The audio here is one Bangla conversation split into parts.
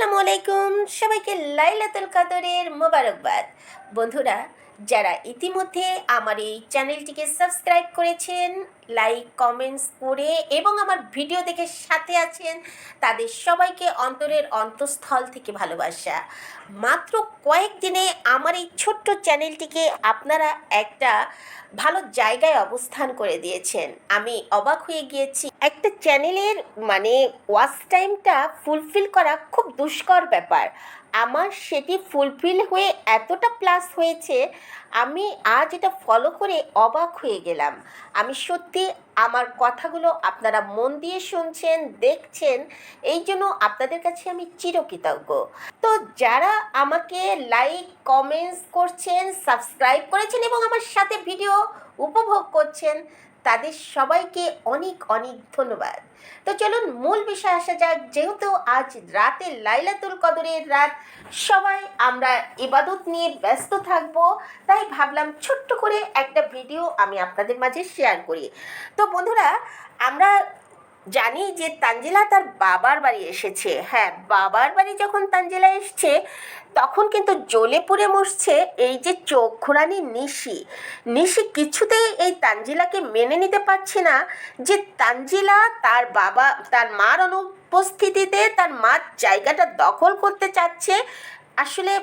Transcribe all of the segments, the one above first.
আসসালামু আলাইকুম, সবাইকে লাইলাতুল কদরের মোবারকবাদ। বন্ধুরা, যারা ইতিমধ্যে আমার এই চ্যানেলটিকে সাবস্ক্রাইব করেছেন, লাইক কমেন্টস করে এবং আমার ভিডিও দেখে সাথে আছেন, তাদের সবাইকে অন্তরের অন্তঃস্থল থেকে ভালোবাসা। মাত্র কয়েকদিনে আমার এই ছোট্ট চ্যানেলটিকে আপনারা একটা ভালো জায়গায় অবস্থান করে দিয়েছেন। আমি অবাক হয়ে গিয়েছি। একটা চ্যানেলের ওয়াচ টাইমটা ফুলফিল করা খুব দুষ্কর ব্যাপার। আমার সেটি ফুলফিল হয়ে এতটা প্লাস হয়েছে, আমি আজ এটা ফলো করে অবাক হয়ে গেলাম। আমি সত্যি আমার কথাগুলো আপনারা মন দিয়ে শুনছেন, দেখছেন, এই জন্য আপনাদের কাছে আমি চিরকৃতজ্ঞ। তো যারা আমাকে লাইক কমেন্টস করছেন, সাবস্ক্রাইব করেছেন এবং আমার সাথে ভিডিও উপভোগ করছেন, তাদের সবাইকে অনেক অনেক ধন্যবাদ। তো চলুন মূল বিষয় আসা যাক। যেহেতু আজ রাতে লাইলাতুল কদরের রাত, সবাই আমরা ইবাদত নিয়ে ব্যস্ত থাকব, তাই ভাবলাম ছোট্ট করে একটা ভিডিও আমি আপনাদের মাঝে শেয়ার করি। তো বন্ধুরা, আমরা জানি যে তানজিলা তার বাবার বাড়ি এসেছে। হ্যাঁ, বাবার বাড়ি যখন তানজিলা এসছে, তখন কিন্তু জ্বলে পুড়ে মরছে এই যে চোখ ঘোরানি নিশি। নিশি কিছুতেই এই তানজিলাকে মেনে নিতে পারছে না যে তানজিলা তার বাবা, তার মার অনুপস্থিতিতে তার মার জায়গাটা দখল করতে চাচ্ছে। আসলে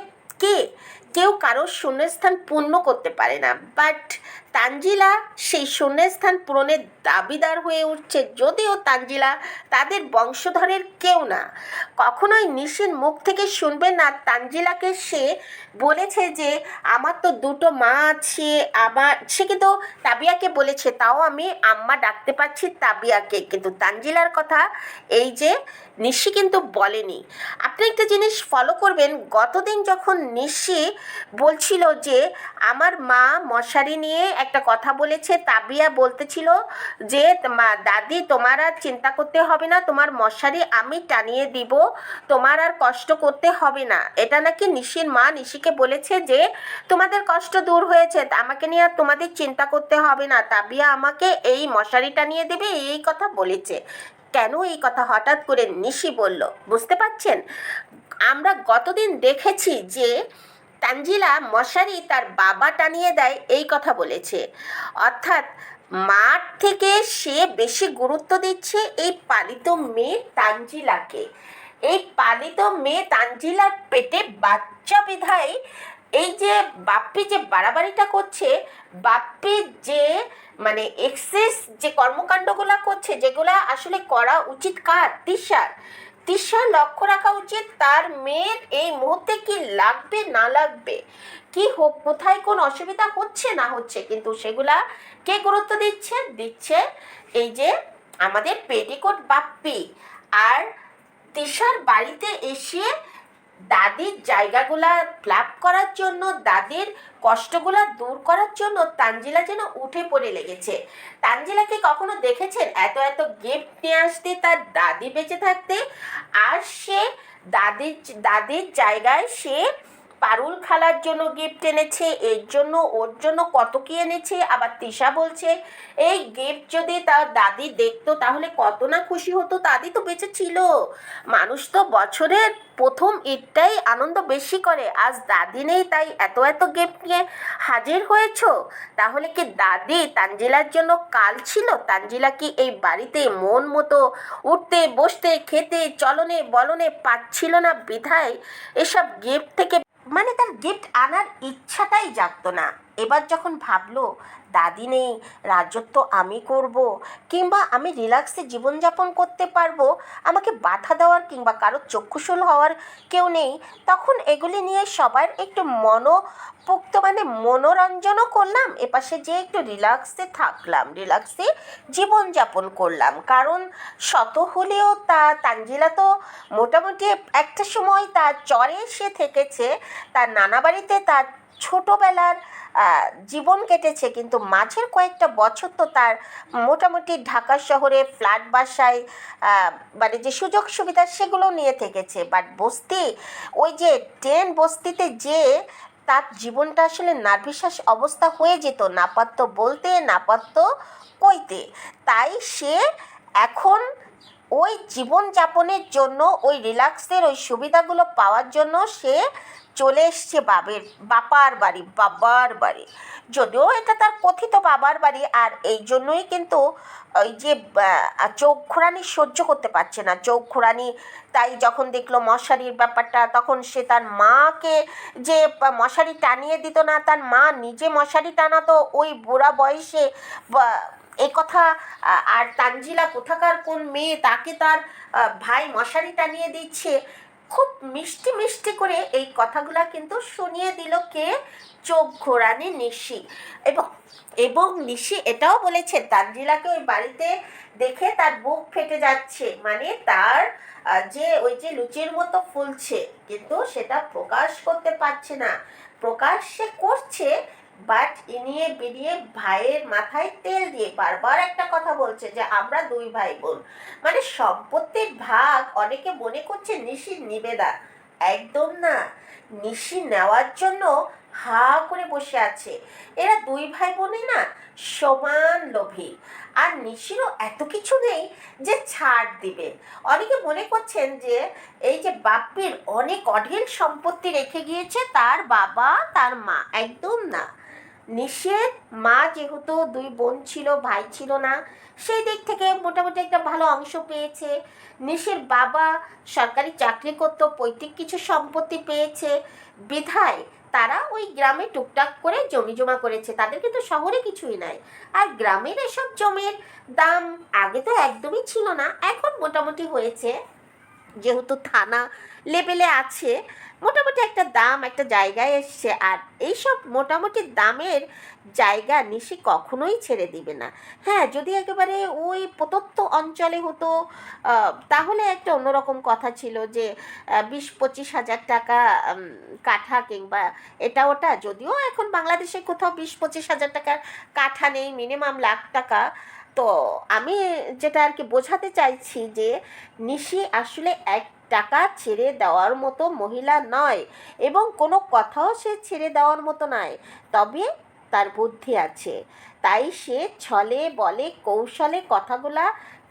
কেউ কারোর শূন্যস্থান পূর্ণ করতে পারে না, বাট তানজিলা সেই শূন্যস্থান পূরণের দাবিদার হয়ে উঠছে। যদিও তানজিলা তাদের বংশধরের কেউ না, কখনোই নিশির মুখ থেকে শুনবেন না তানজিলাকে সে বলেছে যে আমার তো দুটো মা আছে। সে কিন্তু তাবিয়াকে বলেছে, তাও আমি আম্মা ডাকতে পারছি তাবিয়াকে, কিন্তু তানজিলার কথা এই যে নিশি কিন্তু বলেনি। আপনি একটা জিনিস ফলো করবেন, গতদিন যখন নিশি বলছিল যে আমার মা মশারি নিয়ে একটা কথা বলেছে, তাবিয়া বলতেছিল যে দাদি তোমার আর চিন্তা করতে হবে না, তোমার মশারি আমি টানিয়ে দিব, তোমার আর কষ্ট করতে হবে না। এটা নাকি নিশির মা নিশিকে বলেছে যে তোমাদের কষ্ট দূর হয়েছে, আমাকে নিয়ে আর তোমাদের চিন্তা করতে হবে না, তাবিয়া আমাকে এই মশারি টানিয়ে দেবে, এই কথা বলেছে। কেন এই কথা হঠাৎ করে নিশি বলল বুঝতে পারছেন? আমরা গতদিন দেখেছি যে তানজিলা মশারি তার বাবা টানিয়ে দেয় এই কথা বলেছে। অর্থাৎ মার থেকে সে বেশি গুরুত্ব দিচ্ছে এই পালিত মেয়ে তানজিলাকে। এই পালিত মেয়ে তানজিলার পেটে বাচ্চা বিধায় এই যে বাপ্পি যে বাড়াবাড়িটা করছে, বাপ্পি যে এক্সেস যে কর্মকাণ্ডগুলো করছে, যেগুলা আসলে করা উচিত কার? তিশার লক্ষ্য রাখা উচিত তার মেয়ের এই মুহূর্তে কি লাগবে না লাগবে, কি হোক, কোথায় কোন অসুবিধা হচ্ছে না হচ্ছে, কিন্তু সেগুলা কে গুরুত্ব দিচ্ছে এই যে আমাদের পেটিকোট বাপ্পি। আর তিশার বাড়িতে এসে দাদির জায়গাগুলা ফ্ল্যাপ করার জন্য, দাদির কষ্টগুলা দূর করার জন্য তানজিলা যেন উঠে পড়ে লেগেছে। তানজিলাকে কখনো দেখেছেন এত এত গিফট নিয়ে আসতে তার দাদি বেঁচে থাকতে? আর সে দাদির জায়গায় সে পারুল খালার জন্য গিফট এনেছে, এর জন্য ওর জন্য কত কি এনেছে। আবার তিশা বলছে এই গিফট যদি তার দাদি দেখতো তাহলে কত না খুশি হতো, দাদি তো বেঁচে ছিল। মানুষ তো বছরের প্রথম ঈদটাই আনন্দ বেশি করে, আজ দাদি নেই তাই এত এত গিফট নিয়ে হাজির হয়েছ। তাহলে কি দাদি তানজিলার জন্য কাল ছিল? তানজিলা কি এই বাড়িতে মন মতো উঠতে বসতে খেতে চলনে বলনে পাচ্ছিল না বিধায় এসব গিফট থেকে তার গিফট আনার ইচ্ছাটাই জাগতো না। এবার যখন ভাবলো দাদি নেই, রাজত্ব আমি করব, কিংবা আমি রিল্যাক্সে জীবনযাপন করতে পারবো, আমাকে বাধা দেওয়ার কিংবা কারোর চক্ষুশূল হওয়ার কেউ নেই, তখন এগুলি নিয়ে সবার একটু মনোপুক্ত মনোরঞ্জনও করলাম, এপাশে যে একটু রিল্যাক্সে থাকলাম, রিল্যাক্সে জীবনযাপন করলাম। কারণ শত হলেও তানজিলা তো মোটামুটি একটা সময় তার চরে সে থেকেছে, তার নানা বাড়িতে তার ছোটোবেলার জীবন কেটেছে, কিন্তু মাঝের কয়েকটা বছর তো তার মোটামুটি ঢাকা শহরে ফ্ল্যাট বাসায় যে সুযোগ সুবিধা সেগুলো নিয়ে থেকেছে। বাট বস্তি, ওই যে ট্রেন বস্তিতে যে তার জীবনটা আসলে নার্ভিসাস অবস্থা হয়ে যেত, না পারতো বলতে, না পারতো কইতে। তাই সে এখন ওই জীবনযাপনের জন্য, ওই রিল্যাক্সের ওই সুবিধাগুলো পাওয়ার জন্য সে চলে এসছে বাবার বাড়ি। যদিও এটা তার কথিত বাবার বাড়ি, আর এই জন্যই কিন্তু ওই যে চোখ ঘোরানি সহ্য করতে পারছে না, চোখ ঘোরানি। তাই যখন দেখলো মশারির ব্যাপারটা, তখন সে তার মাকে যে মশারি টানিয়ে দিত না, তার মা নিজে মশারি টানাতো ওই বুড়া বয়সে। এই কথা আর তানজিলা কোথাকার কোন মেয়ে, তাকে তার ভাই মশারি টানিয়ে দিচ্ছে। খুব মিষ্টি মিষ্টি করে এই কথাগুলা কিন্তু শুনিয়ে দিল কে? চোখ ঘোরানি নিশি। এবং এবং নিশি এটাও বলেছে তানজিলাকে ওই বাড়িতে দেখে তার বুক ফেটে যাচ্ছে, মানে তার যে ওই যে লুচির মতো ফুলছে, কিন্তু সেটা প্রকাশ করতে পারছে না। প্রকাশ সে করছে, বাট ইনিয়ে বিনিয়ে ভাইয়ের মাথায় তেল দিয়ে বারবার একটা কথা বলছে যে আমরা দুই ভাই বোন। মানে সম্পত্তির ভাগ অনেকে মনে করছে নিশি নিবে না, একদম না। নিশি নেওয়ার জন্য হা করে বসে আছে। এরা দুই ভাই বোনই না সমান লোভী। আর নিশিরও এত কিছু নেই যে ছাড় দিবে। অনেকে মনে করছেন যে এই যে বাপ্পির অনেক অঢেল সম্পত্তি রেখে গিয়েছে তার বাবা তার মা, একদম না। নিশির মা যেহেতু দুই বোন ছিল, ভাই ছিল না, সেই দিক থেকে মোটামুটি একটা ভালো অংশ পেয়েছে। নিশির বাবা সরকারি চাকরি করতো, পৈতৃক কিছু সম্পত্তি পেয়েছে, বিধায় তারা ওই গ্রামে টুকটাক করে জমি জমা করেছে, তাদের কিন্তু শহরে কিছুই নাই। আর গ্রামের এসব জমির দাম আগে তো একদমই ছিল না, এখন মোটামুটি হয়েছে, যেহেতু থানা লেভেলে আছে, মোটামুটি একটা দাম একটা জায়গায় এসছে। আর এইসব মোটামুটি দামের জায়গা নিশি কখনোই ছেড়ে দিবে না। হ্যাঁ, যদি একেবারে ওই প্রদত্ত অঞ্চলে হতো তাহলে একটা অন্যরকম কথা ছিল যে 20-25 হাজার টাকা কাঠা, কিংবা এটা ওটা। যদিও এখন বাংলাদেশে কোথাও 20-25 হাজার টাকার কাঠা নেই, মিনিমাম লাখ টাকা। তো আমি যেটা আর কি বোঝাতে চাইছি যে নিশি আসলে এক টাকা ছেড়ে দেওয়ার মতো মহিলা নয়, এবং কোনো কথাও সে ছেড়ে দেওয়ার মতো নয়। তবে তার বুদ্ধি আছে, তাই সে ছলে বলে কৌশলে কথাগুলা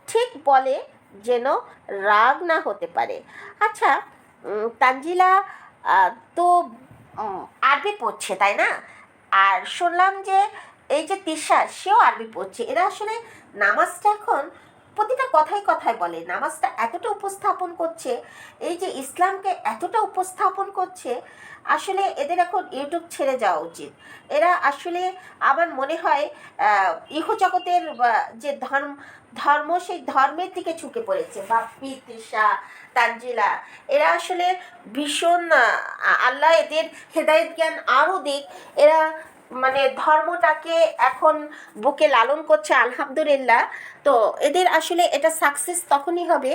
ঠিক বলে, যেন রাগ না হতে পারে। আচ্ছা, তানজিলা তো আরবি পড়ছে তাই না? আর শুনলাম যে এই যে তিশা, সেও আরবি পড়ছে। এরা আসলে নামাজটা এখন প্রতিটা কথায় কথায় বলে, নামাজটা এতটা উপস্থাপন করছে, এই যে ইসলামকে এতটা উপস্থাপন করছে, আসলে এদের এখন ইউটিউব ছেড়ে যাওয়া উচিত। এরা আসলে আমার মনে হয় ইহজগতের যে ধর্ম সেই ধর্মের দিকে ঝুঁকে পড়েছে। বাপ্পি, তৃষা, তানজিলা, এরা আসলে ভীষণ আল্লাহ এদের হেদায়েত জ্ঞান আরও দিক। এরা মানে ধর্মটাকে এখন বুকে লালন করছে, আলহামদুলিল্লাহ। তো এদের আসলে এটা সাকসেস তখনই হবে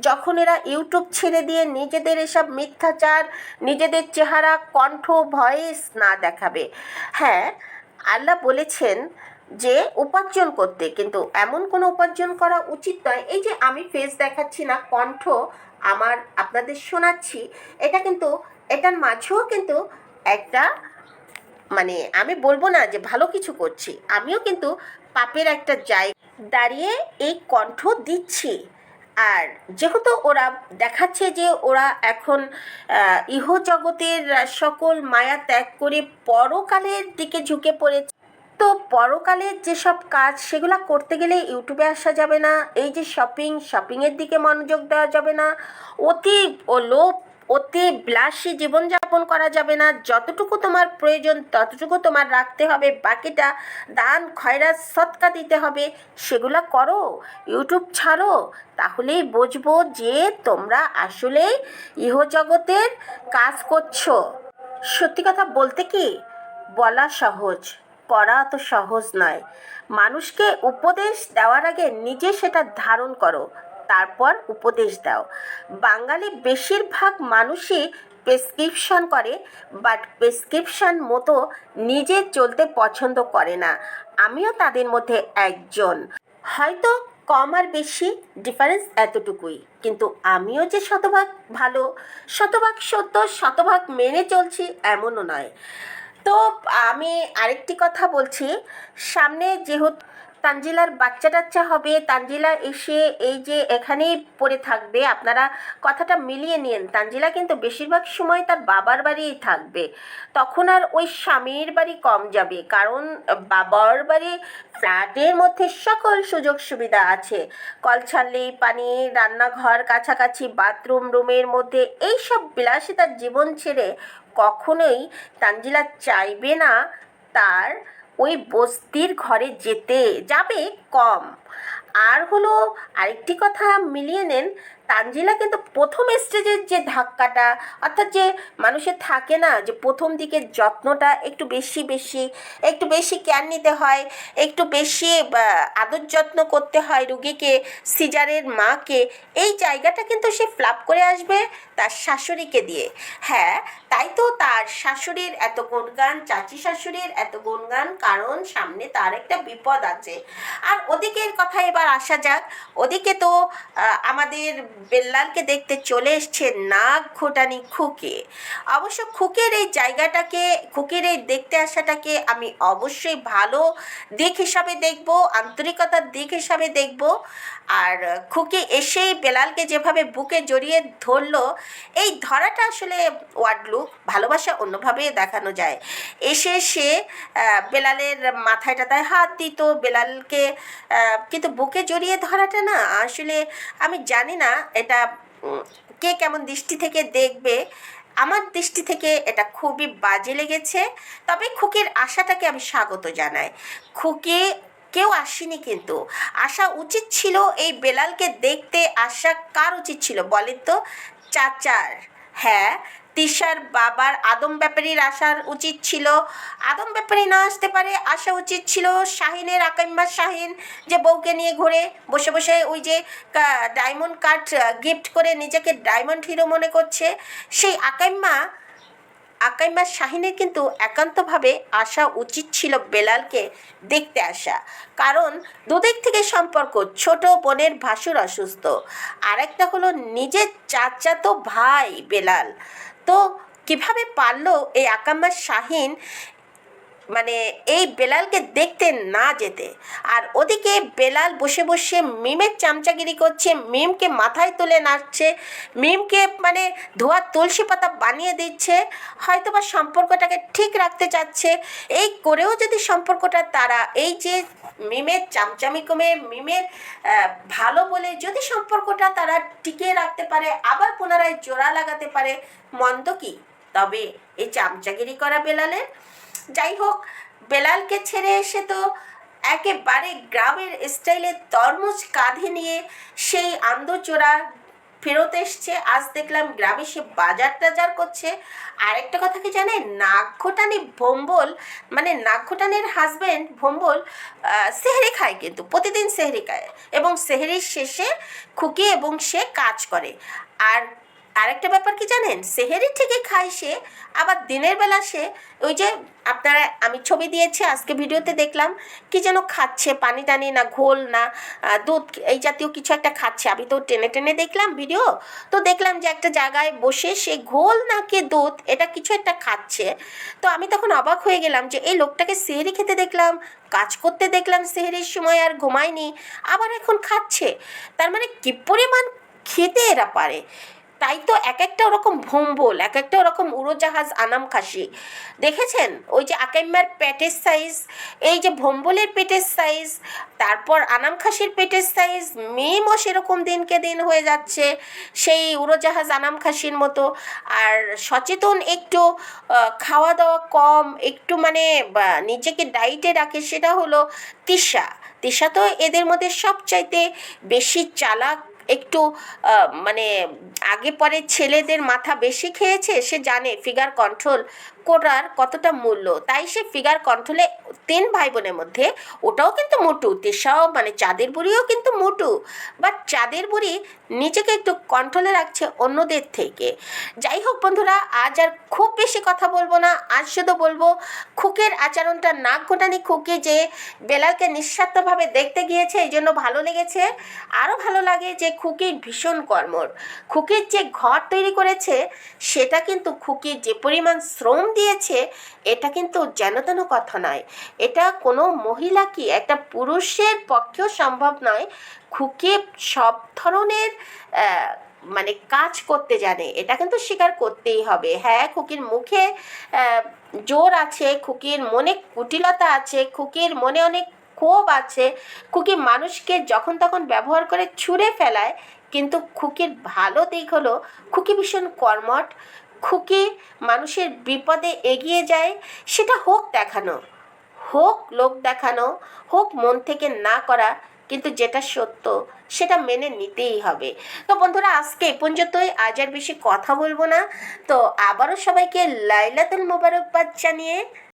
যখন এরা ইউটিউব ছেড়ে দিয়ে নিজেদের এসব মিথ্যাচার, নিজেদের চেহারা, কণ্ঠ, ভয়েস না দেখাবে। হ্যাঁ, আল্লাহ বলেছেন যে উপার্জন করতে, কিন্তু এমন কোনো উপার্জন করা উচিত নয়। এই যে আমি ফেস দেখাচ্ছি না, কণ্ঠ আমার আপনাদের শোনাচ্ছি, এটা কিন্তু এটার মাঝেও কিন্তু একটা, মানে আমি বলবো না যে ভালো কিছু করছি, আমিও কিন্তু পাপের একটা জায়গা দাঁড়িয়ে এই কণ্ঠ দিচ্ছি। আর যেহেতু ওরা দেখাচ্ছে যে ওরা এখন ইহজগতের সকল মায়া ত্যাগ করে পরকালের দিকে ঝুঁকে পড়েছে, তো পরকালের যেসব কাজ সেগুলো করতে গেলে ইউটিউবে আসা যাবে না। এই যে শপিংয়ের দিকে মনোযোগ দেওয়া যাবে না। অতি লোভ, অতি বিলাসী জীবনযাপন করা যাবে না। যতটুকু তোমার প্রয়োজন ততটুকু তোমার রাখতে হবে, বাকিটা দান খয়রাত সদকা দিতে হবে। সেগুলো করো, ইউটিউব ছাড়ো, তাহলেই বুঝবো যে তোমরা আসলে ইহজগতের কাজ করছো। সত্যি কথা বলতে কি, বলা সহজ, করা অত সহজ নয়। মানুষকে উপদেশ দেওয়ার আগে নিজে সেটা ধারণ করো, তারপর উপদেশ দাও। বাঙালি বেশিরভাগ মানুষই প্রেসক্রিপশন করে, বাট প্রেসক্রিপশন মতো নিজে চলতে পছন্দ করে না। আমিও তাদের মধ্যে একজন। হয়তো কম আর বেশি ডিফারেন্স এতটুকুই, কিন্তু আমিও যে শতভাগ ভালো, শতভাগ সত্য, শতভাগ মেনে চলছি এমনও নয়। তো আমি আরেকটি কথা বলছি, সামনে যেহেতু তানজিলার বাচ্চা টাচ্চা হবে, তানজিলা এসে এই যে এখানেই পড়ে থাকবে, আপনারা কথাটা মিলিয়ে নিন। তানজিলা কিন্তু বেশিরভাগ সময় তার বাবার বাড়িই থাকবে, তখন আর ওই স্বামীর বাড়ি কম যাবে, কারণ বাবার বাড়ি ফ্ল্যাটের মধ্যে সকল সুযোগ সুবিধা আছে, কল ছাড়লেই পানি, রান্নাঘর কাছাকাছি, বাথরুম, রুমের মধ্যে এইসব বিলাসিতার জীবন ছেড়ে কখনোই তানজিলা চাইবে না তার ওই বস্তির ঘরে যেতে, যাবে কম। আর হলো আরেকটি কথা মিলিয়ে নেন, তানজিলা কিন্তু প্রথম স্টেজের যে ধাক্কাটা, অর্থাৎ যে মানুষের থাকে না যে প্রথম দিকের যত্নটা একটু বেশি কেয়ার নিতে হয়, একটু বেশি আদর যত্ন করতে হয় রুগীকে, সিজারের মাকে, এই জায়গাটা কিন্তু সে ফ্লাপ করে আসবে তার শাশুড়িকে দিয়ে। হ্যাঁ, তাই তো তার শাশুড়ির এত গুণগান, চাচি শাশুড়ির এত গুণগান, কারণ সামনে তার একটা বিপদ আছে। আর ওদিকের কথা এবার আসা যাক, ওদিকে তো আমাদের বেল্লালকে দেখতে চলে এসছে নাক ঘোটানি খুকে। অবশ্য খুকের এই জায়গাটাকে, খুকের এই দেখতে আসাটাকে আমি অবশ্যই ভালো দিক হিসাবে দেখব, আন্তরিকতার দিক হিসাবে দেখব। আর খুকি এসেই বেলালকে যেভাবে বুকে জড়িয়ে ধরলো, এই ধরাটা আসলে ওয়ার্ড লুক, ভালোবাসা অন্যভাবে দেখানো যায়। এসে সে বেলালের মাথায় টাথায় হাত দিত, বেলালকে কিন্তু বুকে জড়িয়ে ধরাটা না আসলে আমি জানি না এটা কে কেমন দৃষ্টি থেকে দেখবে। আমার দৃষ্টি থেকে এটা খুবই বাজে লেগেছে। তবে খুকির আশাটাকে আমি স্বাগত জানাই। খুকি কেউ আসেনি, কিন্তু আসা উচিত ছিল এই বেলালকে দেখতে। আসা কার উচিত ছিল বলেন তো? চাচার। হ্যাঁ, তিশার বাবার আদম ব্যাপারীর আসার উচিত ছিল। আদম ব্যাপারী না আসতে পারে, আসা উচিত ছিল শাহিনের, আকাইম্মা শাহিন, যে বউকে নিয়ে ঘুরে বসে বসে ওই যে ডায়মন্ড কাট গিফট করে নিজেকে ডায়মন্ড হিরো মনে করছে, সেই আকাইম্মা শাহিনের কিন্তু একান্তভাবে আসা উচিত ছিল বেলালকে দেখতে আসা। কারণ দুদিক থেকে সম্পর্ক, ছোট বোনের ভাসুর অসুস্থ, আর একটা হলো নিজের চাচাতো ভাই বেলাল। তো কিভাবে পারলো এই আকাম্মা শাহিন মানে এই বেলালকে দেখতে না যেতে? আর ওদিকে বেলাল বসে বসে মিমের চামচাগিরি করছে, মিমকে মাথায় তুলে নাচছে, মিমকে মানে ধোয়া তুলসী পাতা বানিয়ে দিচ্ছে, হয়তো বা সম্পর্কটাকে ঠিক রাখতে চাচ্ছে। এই করেও যদি সম্পর্কটা তারা এই যে মিমের চামচামি কমে, মিমের ভালো বলে যদি সম্পর্কটা তারা টিকিয়ে রাখতে পারে, আবার পুনরায় জোড়া লাগাতে পারে, মন্দ কি? তবে এই চামচাগিরি করা বেলালের। যাই হোক, বেলালকে ছেড়ে এসে তো একেবারে গ্রামের স্টাইলে তরমুজ কাঁধে নিয়ে সেই আন্দোচোরা ফেরত এসছে। আজ দেখলাম গ্রামে সে বাজার টাজার করছে। আরেকটা কথা কি জানেন, নাকঘোটানি ভম্বল, মানে নাকঘোটানির হাজব্যান্ড ভম্বল সেহরি খায়, কিন্তু প্রতিদিন সেহরি খায়, এবং সেহরির শেষে খুকি এবং সে কাজ করে। আর আরেকটা ব্যাপার কি জানেন, সেহেরি ঠিকই খায় সে, আবার দিনের বেলা সে ওই যে আপনারা, আমি ছবি দিয়েছি আজকে ভিডিওতে দেখলাম, কি যেন খাচ্ছে, পানি টানি না ঘোল না দুধ, এই জাতীয় কিছু একটা খাচ্ছে। আমি তো টেনে টেনে দেখলাম ভিডিও, তো দেখলাম যে একটা জায়গায় বসে সে ঘোল না কি দুধ এটা কিছু একটা খাচ্ছে। তো আমি তখন অবাক হয়ে গেলাম যে এই লোকটাকে সেহরি খেতে দেখলাম, কাজ করতে দেখলাম সেহরির সময়, আর ঘুমায়নি, আবার এখন খাচ্ছে। তার মানে কি পরিমাণ খেতে এরা পারে! তাই তো এক একটা ওরকম ভম্বল, এক একটা ওরকম উড়োজাহাজ আনাম খাসি। দেখেছেন ওই যে আকাইম্মার পেটের সাইজ, এই যে ভম্বলের পেটের সাইজ, তারপর আনাম খাসির পেটের সাইজ, মিমও সেরকম দিনকে দিন হয়ে যাচ্ছে সেই উড়োজাহাজ আনাম খাসির মতো। আর সচেতন একটু, খাওয়া দাওয়া কম, একটু মানে নিজেকে ডায়েটে রাখে, সেটা হলো তিশা। তিশা তো এদের মধ্যে সবচাইতে বেশি চালাক, একটু মানে আগে পরে ছেলেদের মাথা বেশি খেয়েছে, সে জানে ফিগার কন্ট্রোল করার কতটা মূল্য। তাই সে ফিগার কন্ট্রোলে 3 ভাই বোনের মধ্যে ওটাও কিন্তু মোটু, তেসাও মানে চাঁদের বুড়িও কিন্তু মোটু, বাট চাঁদের বুড়ি নিজেকে একটু কন্ট্রোলে রাখছে অন্যদের থেকে। যাই হোক বন্ধুরা, আজ আর খুব বেশি কথা বলবো না, আজ শুধু বলবো খুকের আচরণটা, নাক গোটানি খুকি যে বেলালকে নিঃস্বার্থভাবে দেখতে গিয়েছে এই জন্য ভালো লেগেছে। আরও ভালো লাগে যে খুকি ভীষণ কর্মঠ, খুকির যে ঘর তৈরি করেছে সেটা কিন্তু খুকি যে পরিমাণ শ্রম দিয়েছে, এটা কিন্তু যেন তেন কথা নয়। এটা কোনো মহিলা কি একটা পুরুষের পক্ষেও সম্ভব নয়। খুকি সব ধরনের মানে কাজ করতে জানে, এটা কিন্তু স্বীকার করতেই হবে। হ্যাঁ, খুকির মুখে জোর আছে, খুকির মনে কুটিলতা আছে, খুকির মনে অনেক ক্ষোভ আছে, খুকি মানুষকে যখন তখন ব্যবহার করে ছুঁড়ে ফেলায়। কিন্তু খুকির ভালো দিক হলো খুকি ভীষণ কর্মঠ, খুকি মানুষের বিপদে এগিয়ে যায়। সেটা হোক দেখানো, হোক লোক দেখানো, হোক মন থেকে না করা, কিন্তু যেটা সত্য সেটা মেনে নিতেই হবে। তো বন্ধুরা, আজকে এ পর্যন্তই, আজ আর বেশি কথা বলবো না। তো আবারও সবাইকে লাইলাতুল মোবারকবাদ জানিয়ে